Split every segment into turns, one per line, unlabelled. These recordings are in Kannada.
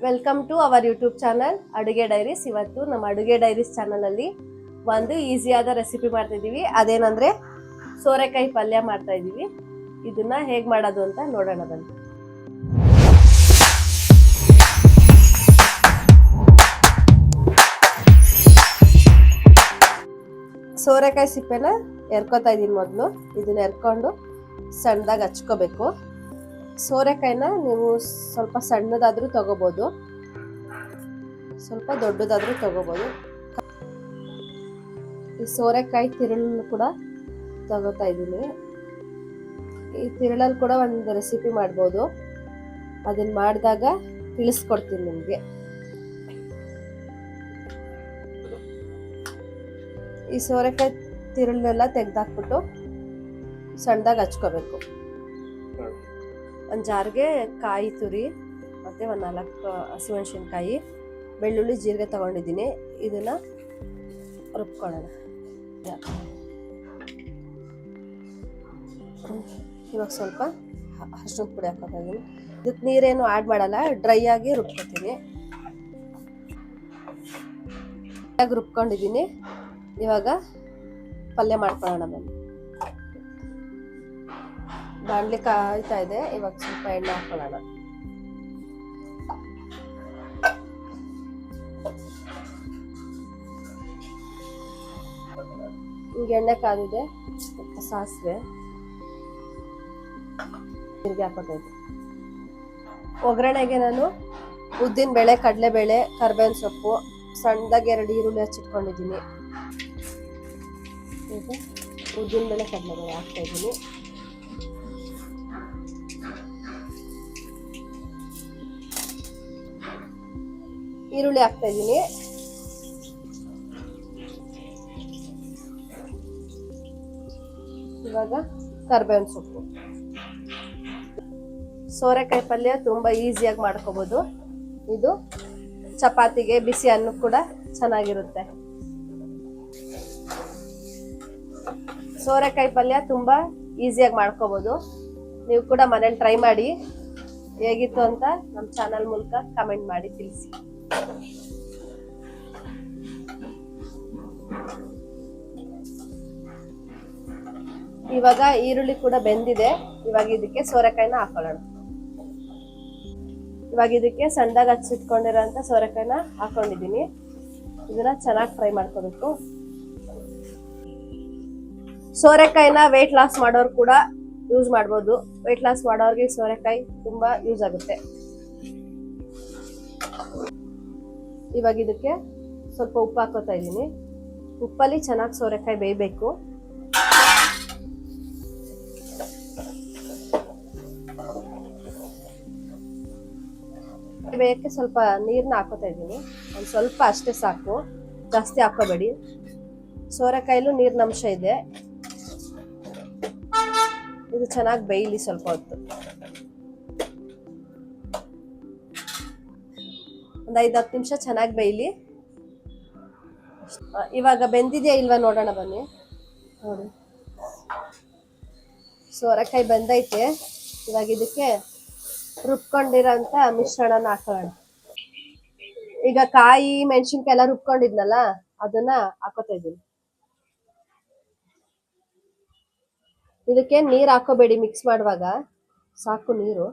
Welcome to our YouTube channel Aduge Diaries. ಇವತ್ತು ನಮ್ಮ ಅಡುಗೆ ಡೈರೀಸ್ ಚಾನಲಲ್ಲಿ ಒಂದು ಈಸಿಯಾದ ರೆಸಿಪಿ ಮಾಡ್ತಿದ್ದೀವಿ. ಅದೇನಂದರೆ ಸೋರೆಕಾಯಿ ಪಲ್ಯ ಮಾಡ್ತಾ ಇದ್ದೀವಿ. ಇದನ್ನ ಹೇಗೆ ಮಾಡೋದು ಅಂತ ನೋಡೋಣ ಬನ್ನಿ. ಸೋರೆಕಾಯಿ ಸಿಪ್ಪೆನ ಎರ್ಕೋತಾ ಇದ್ದೀನಿ. ಮೊದಲು ಇದನ್ನ ಎರ್ಕೊಂಡು ಸಣ್ಣದಾಗಿ ಹಚ್ಕೋಬೇಕು. ಸೋರೆಕಾಯಿನ ನೀವು ಸ್ವಲ್ಪ ಸಣ್ಣದಾದ್ರೂ ತಗೋಬೋದು, ಸ್ವಲ್ಪ ದೊಡ್ಡದಾದ್ರೂ ತಗೋಬೋದು. ಈ ಸೋರೆಕಾಯಿ ತಿರುಳನ್ನು ಕೂಡ ತಗೋತಾ ಇದ್ದೀನಿ. ಈ ತಿರುಳಲ್ಲಿ ಕೂಡ ಒಂದು ರೆಸಿಪಿ ಮಾಡ್ಬೋದು, ಅದನ್ನ ಮಾಡಿದಾಗ ತಿಳಿಸ್ಕೊಡ್ತೀನಿ ನಿಮಗೆ. ಈ ಸೋರೆಕಾಯಿ ತಿರುಳನ್ನೆಲ್ಲ ತೆಗೆದಾಕ್ಬಿಟ್ಟು ಸಣ್ಣದಾಗಿ ಹಚ್ಕೋಬೇಕು. ಒಂದು ಜಾರ್ಗೆ ಕಾಯಿ ತುರಿ ಮತ್ತು ಒಂದು 4 ಹಸಿಮೆಣಸಿನ್ಕಾಯಿ, ಬೆಳ್ಳುಳ್ಳಿ, ಜೀರಿಗೆ ತಗೊಂಡಿದ್ದೀನಿ. ಇದನ್ನು ರುಬ್ಕೊಳ್ಳೋಣ. ಇವಾಗ ಸ್ವಲ್ಪ ಅರಿಶಿಣದ ಪುಡಿ ಹಾಕೋತಾ ಇದ್ದೀನಿ. ಇದಕ್ಕೆ ನೀರೇನು ಆ್ಯಡ್ ಮಾಡಲ್ಲ, ಡ್ರೈ ಆಗಿ ರುಬ್ಕೊತೀನಿ. ರುಬ್ಕೊಂಡಿದ್ದೀನಿ. ಇವಾಗ ಪಲ್ಯ ಮಾಡ್ಕೊಳ್ಳೋಣ ಬನ್ನಿ. ಬಾಣಲಿ ಕಾಯ್ತಾ ಇದೆ. ಇವಾಗ ಸ್ವಲ್ಪ ಎಣ್ಣೆ ಹಾಕೊಳ್ಳೋಣ. ಈಗ ಎಣ್ಣೆ ಕಾದಿದೆ. ಸ್ವಲ್ಪ ಸಾಸಿವೆ, ಜೀರಿಗೆ ಹಾಕೋತಾ ಇದ್ದೆ. ಒಗ್ಗರಣೆಗೆ ನಾನು ಉದ್ದಿನ ಬೇಳೆ, ಕಡಲೆಬೇಳೆ, ಕರ್ಬೇವಿನ ಸೊಪ್ಪು, ಸಣ್ಣದಾಗಿ 2 ಈರುಳ್ಳಿ ಹಚ್ಚಿಟ್ಕೊಂಡಿದ್ದೀನಿ. ಈಗ ಉದ್ದಿನ ಬೇಳೆ, ಕಡಲೆಬೇಳೆ ಹಾಕ್ತಾ ಇದ್ದೀನಿ. ಈರುಳ್ಳಿ ಹಾಕ್ತಾ ಇದ್ದೀನಿ. ಇವಾಗ ಕರ್ಬೇವಿನ ಸೊಪ್ಪು. ಸೋರೆಕಾಯಿ ಪಲ್ಯ ತುಂಬಾ ಈಸಿಯಾಗಿ ಮಾಡ್ಕೋಬಹುದು. ಇದು ಚಪಾತಿಗೆ, ಬಿಸಿ ಅನ್ನಕ್ಕೆ ಕೂಡ ಚೆನ್ನಾಗಿರುತ್ತೆ. ಸೋರೆಕಾಯಿ ಪಲ್ಯ ತುಂಬಾ ಈಸಿಯಾಗಿ ಮಾಡ್ಕೋಬಹುದು. ನೀವು ಕೂಡ ಮನೇಲಿ ಟ್ರೈ ಮಾಡಿ. ಹೇಗಿತ್ತು ಅಂತ ನಮ್ಮ ಚಾನಲ್ ಮೂಲಕ ಕಮೆಂಟ್ ಮಾಡಿ ತಿಳಿಸಿ. ಇವಾಗ ಈರುಳ್ಳಿ ಕೂಡ ಬೆಂದಿದೆ. ಇವಾಗ ಇದಕ್ಕೆ ಸೋರೆಕಾಯಿನ ಹಾಕೊಳ್ಳೋಣ. ಇವಾಗ ಇದಕ್ಕೆ ಸಣ್ಣದಾಗಿ ಹಚ್ಚಿಟ್ಕೊಂಡಿರೋಂಥ ಸೋರೆಕಾಯಿನ ಹಾಕೊಂಡಿದ್ದೀನಿ. ಇದನ್ನ ಚೆನ್ನಾಗಿ ಫ್ರೈ ಮಾಡ್ಕೋಬೇಕು. ಸೋರೆಕಾಯಿನ ವೆಯ್ಟ್ ಲಾಸ್ ಮಾಡೋರು ಕೂಡ ಯೂಸ್ ಮಾಡ್ಬೋದು. ವೆಯ್ಟ್ ಲಾಸ್ ಮಾಡೋರಿಗೆ ಸೋರೆಕಾಯಿ ತುಂಬಾ ಯೂಸ್ ಆಗುತ್ತೆ. ಇವಾಗ ಇದಕ್ಕೆ ಸ್ವಲ್ಪ ಉಪ್ಪು ಹಾಕೋತಾ ಇದ್ದೀನಿ. ಉಪ್ಪಲ್ಲಿ ಚೆನ್ನಾಗಿ ಸೋರೆಕಾಯಿ ಬೇಯಬೇಕು. ಬೇಯಕ್ಕೆ ಸ್ವಲ್ಪ ನೀರನ್ನ ಹಾಕೋತಾ ಇದ್ದೀನಿ. ಒಂದು ಸ್ವಲ್ಪ ಅಷ್ಟೇ ಸಾಕು, ಜಾಸ್ತಿ ಹಾಕೋಬೇಡಿ. ಸೋರೆಕಾಯಿಲು ನೀರಿನ ಅಂಶ ಇದೆ. ಇದು ಚೆನ್ನಾಗಿ ಬೇಯಲಿ ಸ್ವಲ್ಪ ಹೊತ್ತು. ಒಂದು 5-10 ನಿಮಿಷ ಚೆನ್ನಾಗಿ ಬೇಯಲಿ. ಇವಾಗ ಬೆಂದಿದೆಯಾ ಇಲ್ವಾ ನೋಡೋಣ ಬನ್ನಿ. ನೋಡಿ, ಸೋರೆಕಾಯಿ ಬೆಂದೈತೆ. ಇವಾಗ ಇದಕ್ಕೆ ರುಬ್ಕೊಂಡಿರೋಂಥ ಮಿಶ್ರಣನ ಹಾಕೋಣ. ಈಗ ಕಾಯಿ, ಮೆಣಸಿನ್ಕಾಯಿ ಎಲ್ಲ ರುಬ್ಕೊಂಡಿದ್ನಲ್ಲ, ಅದನ್ನ ಹಾಕೋತಾ ಇದ್ದೀನಿ. ಇದಕ್ಕೆ ನೀರು ಹಾಕೋಬೇಡಿ, ಮಿಕ್ಸ್ ಮಾಡುವಾಗ ಸಾಕು ನೀರು.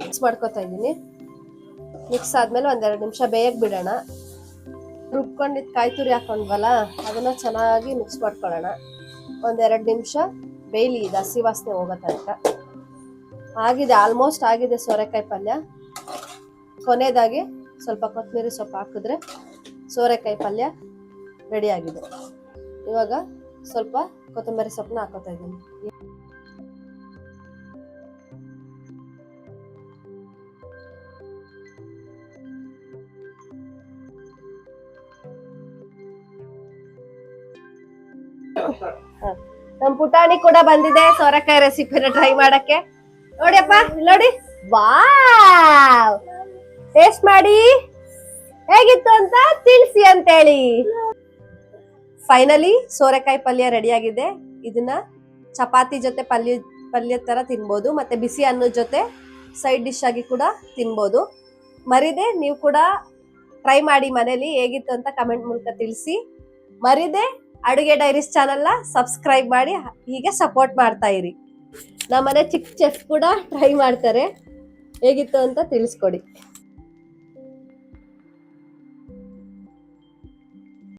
ಮಿಕ್ಸ್ ಮಾಡ್ಕೋತಾ ಇದ್ದೀನಿ. ಮಿಕ್ಸ್ ಆದ್ಮೇಲೆ 1-2 ನಿಮಿಷ ಬೇಯಕ್ಕೆ ಬಿಡೋಣ. ರುಬ್ಕೊಂಡಿದ್ ಕಾಯಿ ತುರಿ ಹಾಕೊಂಡ್ವಲ್ಲ, ಅದನ್ನ ಚೆನ್ನಾಗಿ ಮಿಕ್ಸ್ ಮಾಡ್ಕೊಳ್ಳೋಣ. 1-2 ನಿಮಿಷ ಬೇಯಲಿ, ಇದು ಹಸಿ ವಾಸನೆ ಹೋಗೋ ತನಕ. ಆಗಿದೆ, ಆಲ್ಮೋಸ್ಟ್ ಆಗಿದೆ ಸೋರೆಕಾಯಿ ಪಲ್ಯ. ಕೊನೆಯದಾಗಿ ಸ್ವಲ್ಪ ಕೊತ್ತಂಬರಿ ಸೊಪ್ಪು ಹಾಕಿದ್ರೆ ಸೋರೆಕಾಯಿ ಪಲ್ಯ ರೆಡಿ ಆಗಿದೆ. ಇವಾಗ ಸ್ವಲ್ಪ ಕೊತ್ತಂಬರಿ ಸೊಪ್ಪನ್ನ ಹಾಕೋತಾ ಇದ್ದೀನಿ. ನಮ್ ಪುಟಾಣಿ ಕೂಡ ಬಂದಿದೆ ಸೋರೆಕಾಯಿ ರೆಸಿಪಿನ ಟ್ರೈ ಮಾಡಕ್ಕೆ. ನೋಡಿಯಪ್ಪ, ನೋಡಿ, ವಾವ್, ಟೇಸ್ಟ್ ಮಾಡಿ ಹೇಗಿತ್ತು ಅಂತ ತಿಳಿಸಿ ಅಂತೇಳಿ. ಫೈನಲಿ ಸೋರೆಕಾಯಿ ಪಲ್ಯ ರೆಡಿ ಆಗಿದೆ. ಇದನ್ನ ಚಪಾತಿ ಜೊತೆ ಪಲ್ಯ ತರ ತಿನ್ಬೋದು, ಮತ್ತೆ ಬಿಸಿ ಅನ್ನದ ಜೊತೆ ಸೈಡ್ ಡಿಶ್ ಆಗಿ ಕೂಡ ತಿನ್ಬೋದು. ಮರಿದೆ ನೀವು ಕೂಡ ಟ್ರೈ ಮಾಡಿ ಮನೇಲಿ, ಹೇಗಿತ್ತು ಅಂತ ಕಮೆಂಟ್ ಮೂಲಕ ತಿಳಿಸಿ. ಮರಿದೆ ಅಡುಗೆ ಡೈರೀಸ್ ಚಾನೆಲ್ನ ಸಬ್ಸ್ಕ್ರೈಬ್ ಮಾಡಿ, ಹೀಗೆ ಸಪೋರ್ಟ್ ಮಾಡ್ತಾ ಇರಿ. ನಮ್ಮನೆ ಚಿಕ್ಕ ಚೆಫ್ ಕೂಡ ಟ್ರೈ ಮಾಡ್ತಾರೆ, ಹೇಗಿತ್ತು ಅಂತ ತಿಳಿಸ್ಕೊಡಿ.